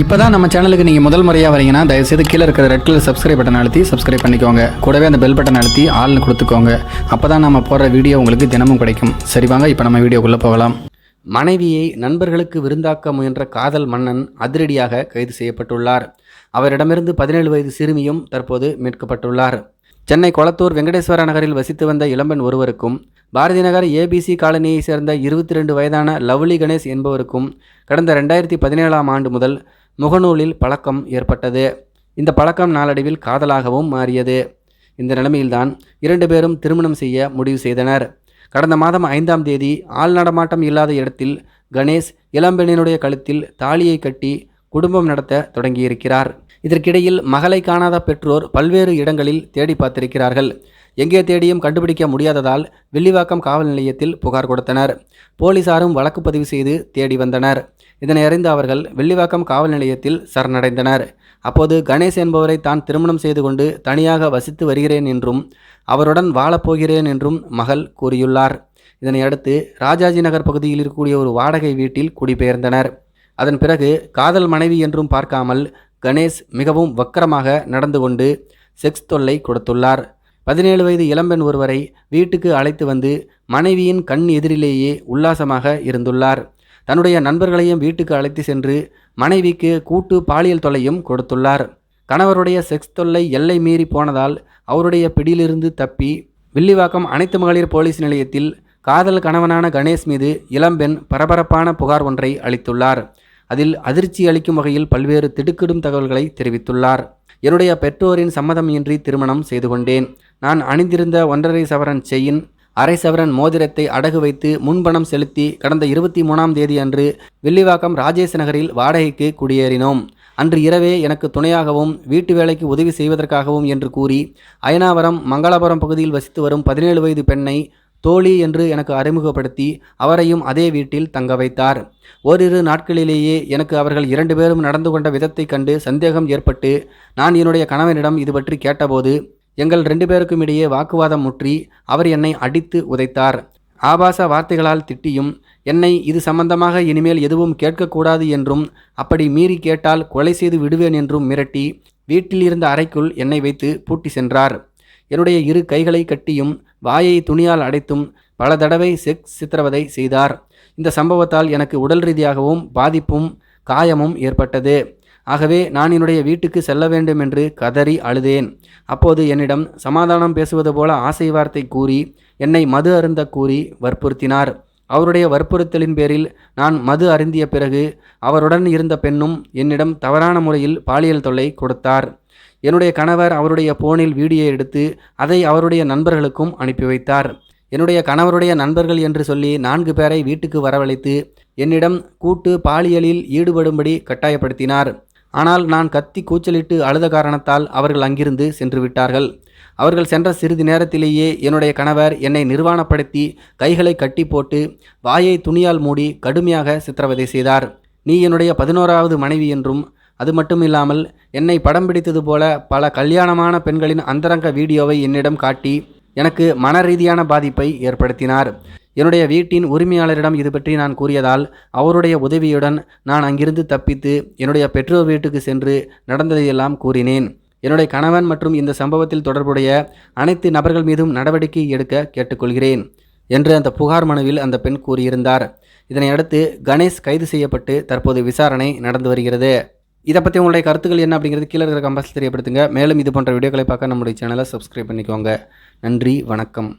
இப்போ தான் நம்ம சேனலுக்கு நீங்கள் முதல் முறையாக வரீங்கன்னா தயவுசெய்து கீழே இருக்கிற ரெட் கலர் சப்ஸ்கிரைப் பட்டன் அழுத்தி சப்ஸ்கிரைப் பண்ணிக்கோங்க. கூடவே அந்த பெல் பட்டன் அழுத்தி ஆள்னு கொடுத்துக்கோங்க. அப்போ தான் நம்ம போடுற வீடியோ உங்களுக்கு தினமும் கிடைக்கும். சரி வாங்க இப்போ நம்ம வீடியோக்குள்ளே போகலாம். மனைவியை நண்பர்களுக்கு விருந்தாக்க முயன்ற காதல் மன்னன் அதிரடியாக கைது செய்யப்பட்டுள்ளார். அவரிடமிருந்து 17 வயது சிறுமியும் தற்போது மீட்கப்பட்டுள்ளார். சென்னை கொளத்தூர் வெங்கடேஸ்வர நகரில் வசித்து வந்த இளம்பெண் ஒருவருக்கும் பாரதி நகர் ஏபிசி காலனியை சேர்ந்த 22 வயதான லவ்லி கணேஷ் என்பவருக்கும் கடந்த 2017ஆம் ஆண்டு முதல் முகநூலில் பழக்கம் ஏற்பட்டது. இந்த பழக்கம் நாளடைவில் காதலாகவும் மாறியது. இந்த நிலைமையில்தான் 2 பேரும் திருமணம் செய்ய முடிவு செய்தனர். கடந்த மாதம் 5ஆம் தேதி ஆள் நடமாட்டம் இல்லாத இடத்தில் கணேஷ் இளம்பெண்ணினுடைய கழுத்தில் தாலியை கட்டி குடும்பம் நடத்த தொடங்கியிருக்கிறார். இதற்கிடையில் மகளை காணாத பெற்றோர் பல்வேறு இடங்களில் தேடி பார்த்திருக்கிறார்கள். எங்கே தேடியும் கண்டுபிடிக்க முடியாததால் வில்லிவாக்கம் காவல் நிலையத்தில் புகார் கொடுத்தனர். போலீசாரும் வழக்கு பதிவு செய்து தேடி வந்தனர். இதனை அறிந்த அவர்கள் வில்லிவாக்கம் காவல் நிலையத்தில் சரணடைந்தனர். அப்போது கணேஷ் என்பவரை தான் திருமணம் செய்து கொண்டு தனியாக வசித்து வருகிறேன் என்றும் அவருடன் வாழப்போகிறேன் என்றும் மகள் கூறியுள்ளார். இதனை அடுத்து ராஜாஜி நகர் பகுதியில் இருக்கக்கூடிய ஒரு வாடகை வீட்டில் குடிபெயர்ந்தனர். அதன் பிறகு காதல் மனைவி என்றும் பார்க்காமல் கணேஷ் மிகவும் வக்கரமாக நடந்து கொண்டு செக்ஸ் தொல்லை கொடுத்துள்ளார். 17 வயது இளம்பெண் ஒருவரை வீட்டுக்கு அழைத்து வந்து மனைவியின் கண் எதிரிலேயே உல்லாசமாக இருந்துள்ளார். தன்னுடைய நண்பர்களையும் வீட்டுக்கு அழைத்து சென்று மனைவிக்கு கூட்டு பாலியல் தொல்லையும் கொடுத்துள்ளார். கணவருடைய செக்ஸ் தொல்லை எல்லை மீறி போனதால் அவருடைய பிடியிலிருந்து தப்பி வில்லிவாக்கம் அனைத்து மகளிர் போலீஸ் நிலையத்தில் காதல் கணவனான கணேஷ் மீது இளம்பெண் பரபரப்பான புகார் ஒன்றை அளித்துள்ளார். அதில் அதிர்ச்சி அளிக்கும் வகையில் பல்வேறு திடுக்கிடும் தகவல்களை தெரிவித்துள்ளார். என்னுடைய பெற்றோரின் சம்மதம் இன்றி திருமணம் செய்து கொண்டேன். நான் அணிந்திருந்த 1.5 சவரன் செயின், 1/2 சவரன் மோதிரத்தை அடகு வைத்து முன்பணம் செலுத்தி கடந்த 23ஆம் தேதி அன்று வில்லிவாக்கம் ராஜேஷ் நகரில் வாடகைக்கு குடியேறினோம். அன்று இரவே எனக்கு துணையாகவும் வீட்டு வேலைக்கு உதவி செய்வதற்காகவும் என்று கூறி அயனாவரம் மங்களபுரம் பகுதியில் வசித்து வரும் 17 வயது பெண்ணை தோழி என்று எனக்கு அறிமுகப்படுத்தி அவரையும் அதே வீட்டில் தங்க வைத்தார். ஓரிரு நாட்களிலேயே எனக்கு அவர்கள் 2 பேரும் நடந்து கொண்ட விதத்தை கண்டு சந்தேகம் ஏற்பட்டு நான் என்னுடைய கணவனிடம் இது பற்றி கேட்டபோது எங்கள் 2 பேருக்கும் இடையே வாக்குவாதம் முற்றி அவர் என்னை அடித்து உதைத்தார். ஆபாச வார்த்தைகளால் திட்டியும் என்னை இது சம்பந்தமாக இனிமேல் எதுவும் கேட்கக்கூடாது என்றும் அப்படி மீறி கேட்டால் கொலை செய்து விடுவேன் என்றும் மிரட்டி வீட்டில் இருந்த அறைக்குள் என்னை வைத்து பூட்டி சென்றார். என்னுடைய 2 கைகளை கட்டியும் வாயை துணியால் அடைத்தும் பல தடவை செக்ஸ் சித்திரவதை செய்தார். இந்த சம்பவத்தால் எனக்கு உடல் ரீதியாகவும் பாதிப்பும் காயமும் ஏற்பட்டது. ஆகவே நான் என்னுடைய வீட்டுக்கு செல்ல வேண்டும் என்று கதறி அழுதேன். அப்போது என்னிடம் சமாதானம் பேசுவது போல ஆசை வார்த்தை கூறி என்னை மது அருந்த கூறி வற்புறுத்தினார். அவருடைய வற்புறுத்தலின் பேரில் நான் மது அருந்திய பிறகு அவருடன் இருந்த பெண்ணும் என்னிடம் தவறான முறையில் பாலியல் தொல்லை கொடுத்தார். என்னுடைய கணவர் அவருடைய போனில் வீடியோ எடுத்து அதை அவருடைய நண்பர்களுக்கும் அனுப்பி வைத்தார். என்னுடைய கணவருடைய நண்பர்கள் என்று சொல்லி 4 பேரை வீட்டுக்கு வரவழைத்து என்னிடம் கூட்டு பாலியலில் ஈடுபடும்படி கட்டாயப்படுத்தினார். ஆனால் நான் கத்தி கூச்சலிட்டு அழுத காரணத்தால் அவர்கள் அங்கிருந்து சென்று விட்டார்கள். அவர்கள் சென்ற சிறிது நேரத்திலேயே என்னுடைய கணவர் என்னை நிர்வாணப்படுத்தி கைகளை கட்டி போட்டு வாயை துணியால் மூடி கடுமையாக சித்திரவதை செய்தார். நீ என்னுடைய 11வது மனைவி என்றும் அது மட்டும் இல்லாமல் என்னை படம் பிடித்தது போல பல கல்யாணமான பெண்களின் அந்தரங்க வீடியோவை என்னிடம் காட்டி எனக்கு மன ரீதியான பாதிப்பை ஏற்படுத்தினார். என்னுடைய வீட்டின் உரிமையாளரிடம் இது பற்றி நான் கூறியதால் அவருடைய உதவியுடன் நான் அங்கிருந்து தப்பித்து என்னுடைய பெற்றோர் வீட்டுக்கு சென்று நடந்ததையெல்லாம் கூறினேன். என்னுடைய கணவன் மற்றும் இந்த சம்பவத்தில் தொடர்புடைய அனைத்து நபர்கள் மீதும் நடவடிக்கை எடுக்க கேட்டுக்கொள்கிறேன் என்று அந்த புகார் மனுவில் அந்த பெண் கூறியிருந்தார். இதனை அடுத்து கணேஷ் கைது செய்யப்பட்டு தற்போது விசாரணை நடந்து வருகிறது. இதை பற்றி உங்களுடைய கருத்துக்கள் என்ன அப்படிங்கிறது கீழே இருக்கிற கமெண்ட்ஸில் தெரியப்படுத்துங்க. மேலும் இது போன்ற வீடியோக்களை பார்க்க நம்முடைய சேனலை சப்ஸ்கிரைப் பண்ணிக்கோங்க. நன்றி, வணக்கம்.